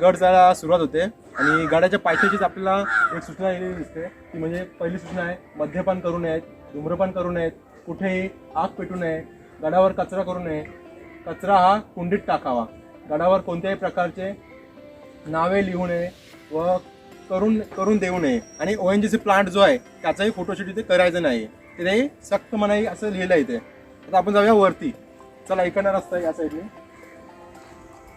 गड जायला सुरुवात होते आणि गडाच्या पायथ्याचीच आपल्याला एक सूचना दिलेली दिसते. ती म्हणजे पहिली सूचना आहे, मद्यपान करू नयेत, धूम्रपान करू नयेत, कुठेही आग पेटू नये, गडावर कचरा करू नये, कचरा हा कुंडीत टाकावा, गडावर कोणत्याही प्रकारचे नावे लिहू नये व करून देऊ नये आणि ONGC प्लांट जो आहे त्याचाही फोटोशूट इथे करायचं नाही, ते सक्त मनाई असं लिहिलं आहे इथे. आता आपण जाऊया वरती. चला, इकडनं रस्ता आहे या साईडने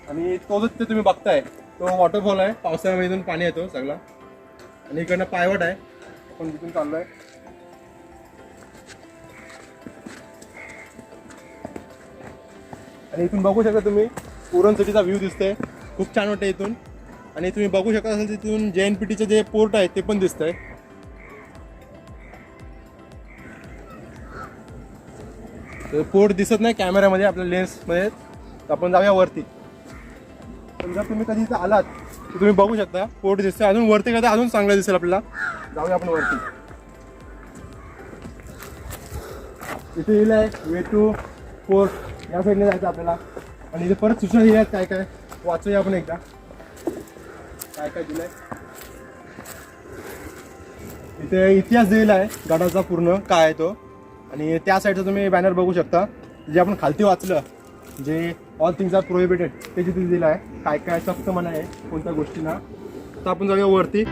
आणि तो जो ते तुम्ही बघताय तो वॉटरफॉल आहे. पावसाळ्यामध्ये इथून पाणी येतो सगळा आणि इकडनं पायवट आहे, आपण तिथून चाललोय. आणि इथून बघू शकता तुम्ही उरण सिटीचा व्ह्यू दिसतोय, खूप छान वाटतं इथून. आणि तुम्ही बघू शकता असेल तिथून JNPTचे जे पोर्ट आहे ते पण दिसतंय. पोर्ट दिसत नाही कॅमेऱ्यामध्ये, आपल्या लेन्समध्ये. आपण जाऊया वरती. पण जर तुम्ही कधी इथं आलात तर तुम्ही बघू शकता पोर्ट दिसतंय. अजून वरती गेलं अजून चांगलं दिसेल आपल्याला. जाऊया आपण वरती. इथे लिहिलं आहे वे टू पोर्ट, या साईडने जायचं आपल्याला. आणि इथे परत सूचना दिल्या आहेत काय काय, वाचूया आपण एकदा काय काय दिलंय. इथे इतिहास दिलेला आहे गडाचा पूर्ण काय आहे तो. आणि त्या साईडचा तुम्ही बॅनर बघू शकता, जे आपण खालती वाचलं, जे ऑल थिंग्स आर प्रोहिबिटेड, ते जिथे दिलं आहे काय काय सक्त मना आहे कोणत्या गोष्टींना. तर आपण जाऊया वरती.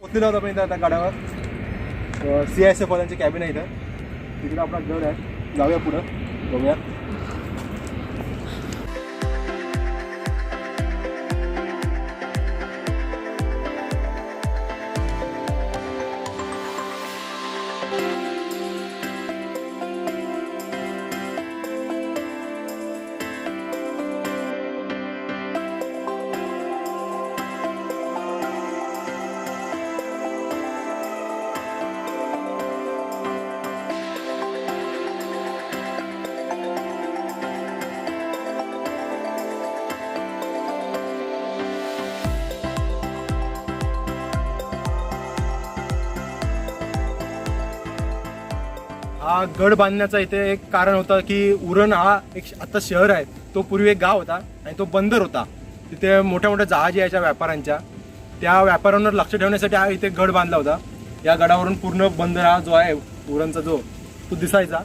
पोचलेलो होतो आपण इथं आता गडावर. CISF वाल्यांचे कॅबिन आहे इथं, तिकडे आपला गड आहे. जाऊया पुढं बघूया. हा गड बांधण्याचा इथे एक कारण होतं की उरण हा एक आता शहर आहे, तो पूर्वी एक गाव होता आणि तो बंदर होता. तिथे मोठ्या मोठ्या जहाजी यायच्या व्यापाऱ्यांच्या, त्या व्यापाऱ्यांवर लक्ष ठेवण्यासाठी हा इथे गड बांधला होता. या गडावरून पूर्ण बंदर हा जो आहे उरणचा जो तो दिसायचा,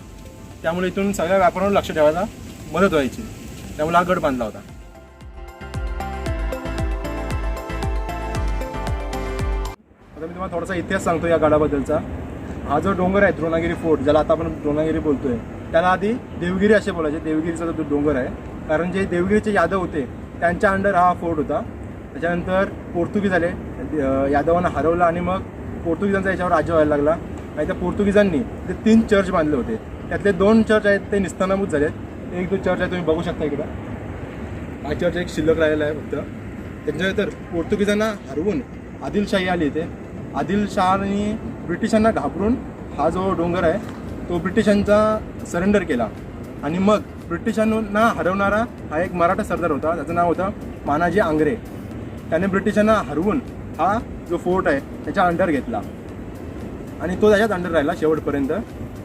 त्यामुळे इथून सगळ्या व्यापाऱ्यांवर लक्ष ठेवायला मदत व्हायची, त्यामुळे हा गड बांधला होता. आता मी तुम्हाला थोडासा इतिहास सांगतो या गडाबद्दलचा. हा जो डोंगर आहे द्रोणागिरी फोर्ट, ज्याला आता आपण द्रोणागिरी बोलतोय, त्याला आधी देवगिरी असे बोलायचे. देवगिरीचा जो डोंगर आहे, कारण जे देवगिरीचे यादव होते त्यांच्या अंडर हा फोर्ट होता. त्याच्यानंतर पोर्तुगीज आले, यादवांना हरवलं आणि मग पोर्तुगीजांचा याच्यावर राज्य व्हायला लागला. आणि त्या पोर्तुगीजांनी ते 3 चर्च बांधले होते, त्यातले 2 चर्च आहेत ते निस्तानाबूत झालेत. एक जो चर्च आहे तुम्ही बघू शकता इकडं, हा चर्च एक शिल्लक राहिलेला आहे फक्त. त्याच्यानंतर पोर्तुगीजांना हरवून आदिलशाही आली इथे. आदिलशहाने ब्रिटिशांना घाबरून हा जो डोंगर आहे तो ब्रिटिशांचा सरेंडर केला. आणि मग ब्रिटिशांना हरवणारा हा एक मराठा सरदार होता, त्याचं नाव होतं मानाजी आंग्रे. त्याने ब्रिटिशांना हरवून हा जो फोर्ट आहे त्याच्या अंडर घेतला आणि तो त्याच्यात अंडर राहिला शेवटपर्यंत.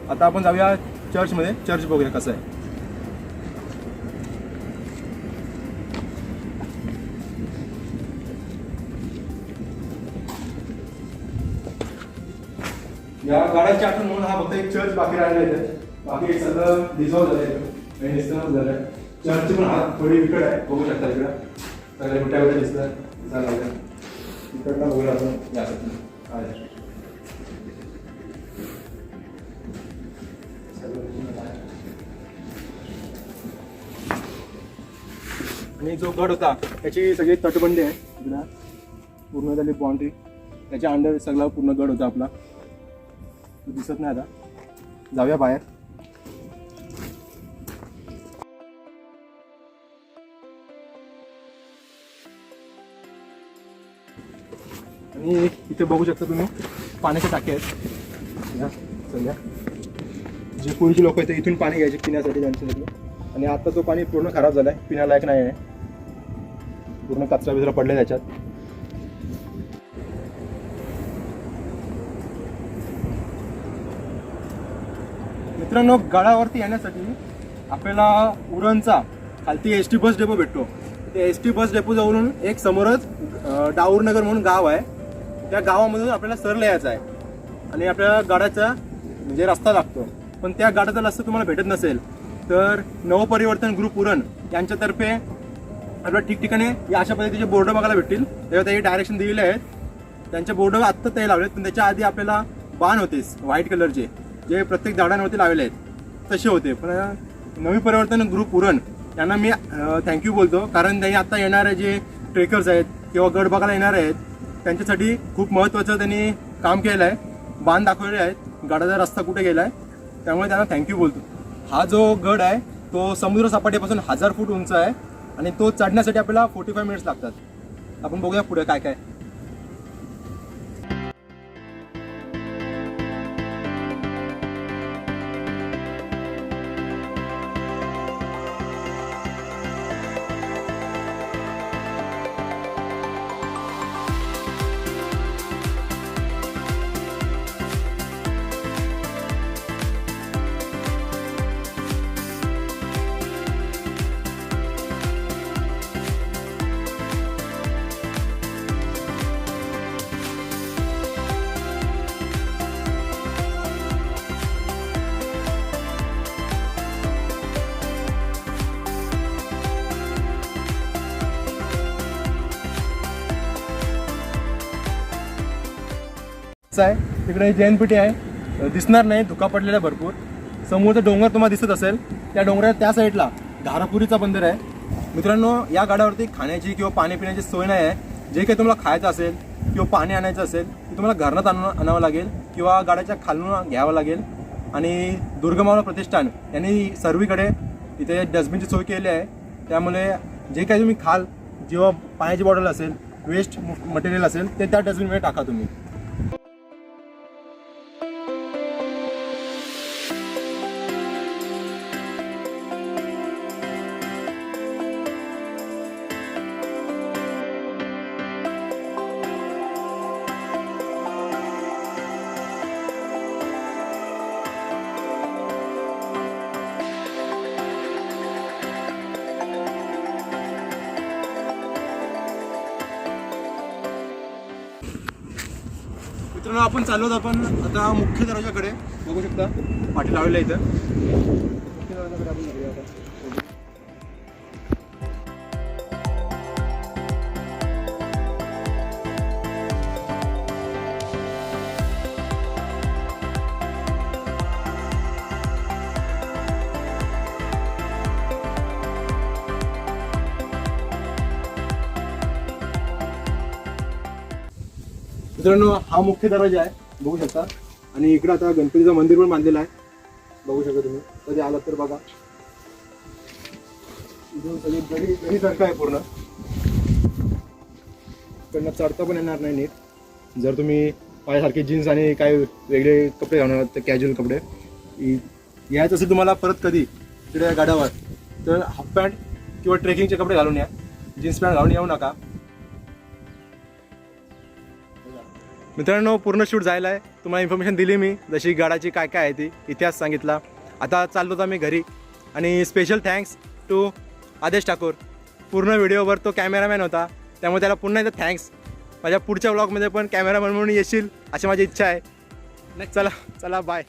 आता आपण जाऊया चर्चमध्ये, चर्च बघूया कसं आहे. या गाड्याच्या आतून म्हणून हा फक्त एक चर्च बाकी राहिला आहे, बाकी सगळं डिझॉल्व झालंय, निस्तनाबूत झालंय. चर्चची पण हात थोडी विकट आहे, बघू शकता इकडं सगळे मोठ्या मोठ्या दिसतात झालं. इकडनं बघूया आपण यासाठी जो गड होता त्याची सगळी तटबंदी आहे इकडं पूर्ण झाली बाउंड्री, त्याच्या अंडर सगळा पूर्ण गड होता आपला, तो दिसत नाही आता. जाऊया बाहेर. आणि इथे बघू शकता तुम्ही पाण्याचे टाके आहेत या सगळ्या, जे पूर्वीचे लोक आहेत इथून पाणी घ्यायचे पिण्यासाठी त्यांच्यासाठी. आणि आता तो पाणी पूर्ण खराब झालाय, पिण्यालायक नाही आहे, पूर्ण कचरा बिचरा पडलाय त्याच्यात. मित्रांनो, गडावरती येण्यासाठी आपल्याला उरणचा खालती एस.टी. बस डेपो भेटतो. ते एस.टी. बस डेपो जवळून एक समोरच डाऊरनगर म्हणून गाव आहे, त्या गावामधून आपल्याला सरळ यायचं आहे आणि आपल्याला गडाचा म्हणजे रस्ता लागतो. पण त्या गडाचा रस्ता तुम्हाला भेटत नसेल तर नवपरिवर्तन ग्रुप उरण यांच्यातर्फे आपल्याला ठिकठिकाणी या अशा पद्धतीचे बोर्ड बघायला भेटतील. तेव्हा त्याची डायरेक्शन दिलेले आहेत. त्यांचे बोर्ड आत्ता ते लावलेत, पण त्याच्या आधी आपल्याला बाण होतेच व्हाईट कलरचे जे प्रत्येक झाडांवरती लावलेले आहेत तसे होते. पण नवी परिवर्तन ग्रुप उरण यांना मी थँक्यू बोलतो, कारण त्यांनी आता येणारे जे ट्रेकर्स आहेत किंवा गड बघायला येणार आहेत त्यांच्यासाठी खूप महत्त्वाचं त्यांनी काम केलं आहे. बाण दाखवलेले आहेत, गडाचा रस्ता कुठे गेला आहे, त्यामुळे त्यांना थँक्यू बोलतो. हा जो गड आहे तो समुद्र सपाटीपासून 1000 फूट उंच आहे आणि तो चढण्यासाठी आपल्याला 45 मिनिट्स लागतात. आपण बघूया पुढे काय काय. आहे तिकडे जैनपीठी आहे, दिसणार नाही, धुका पडलेला भरपूर. समोरचा डोंगर तुम्हाला दिसत असेल, त्या डोंगराच्या त्या साईडला धारापुरीचा बंदर आहे. मित्रांनो, या गडावरती खाण्याची किंवा पाणी पिण्याची सोय नाही आहे. जे काही तुम्हाला खायचं असेल किंवा पाणी आणायचं असेल ते तुम्हाला घरात आणावं लागेल किंवा गाड्याच्या खालून घ्यावं लागेल. आणि दुर्गमावला प्रतिष्ठान यांनी सर्वीकडे इथे डस्टबिनची सोय केली आहे, त्यामुळे जे काही तुम्ही खाल, जेव्हा पाण्याची बॉटल असेल, वेस्ट मटेरियल असेल ते त्या डस्टबिनमध्ये टाका तुम्ही. मित्रांनो, आपण चाललो आपण आता मुख्य दरवाजाकडे. बघू शकता पाठी लावलेल्या इथं मुख्य दरवाजाकडे आपण जाऊया आता. मित्रांनो, हा मुख्य दरवाजा आहे, बघू शकता. आणि इकडे आता गणपतीचं मंदिर पण बांधलेलं आहे, बघू शकता तुम्ही. कधी आलात तर बघा, इथून सगळी गडी सारखं आहे पूर्ण. इकडनं चढता पण येणार नाही नीट. जर तुम्ही पायासारखे जीन्स आणि काय वेगळे कपडे घालणार तर कॅज्युअल कपडे यायचं असेल तुम्हाला परत कधी तिकडे गाड्यावर, तर हाफ पॅन्ट किंवा ट्रेकिंगचे कपडे घालून या, जीन्स पॅन्ट घालून येऊ नका. मित्रांनो, पूर्ण शूट झालेला आहे. तुम्हाला इन्फॉर्मेशन दिली मी, जशी गडाची काय काय आहे ती इतिहास सांगितला. आता चाललो होता मी घरी. आणि स्पेशल थँक्स टू आदेश ठाकूर. पूर्ण व्हिडिओवर तो कॅमेरामॅन होता, त्यामुळे त्याला पुन्हा एकदा थँक्स. माझ्या पुढच्या व्लॉगमध्ये पण कॅमेरामॅन म्हणून येशील अशी माझी इच्छा आहे. चला चला, बाय.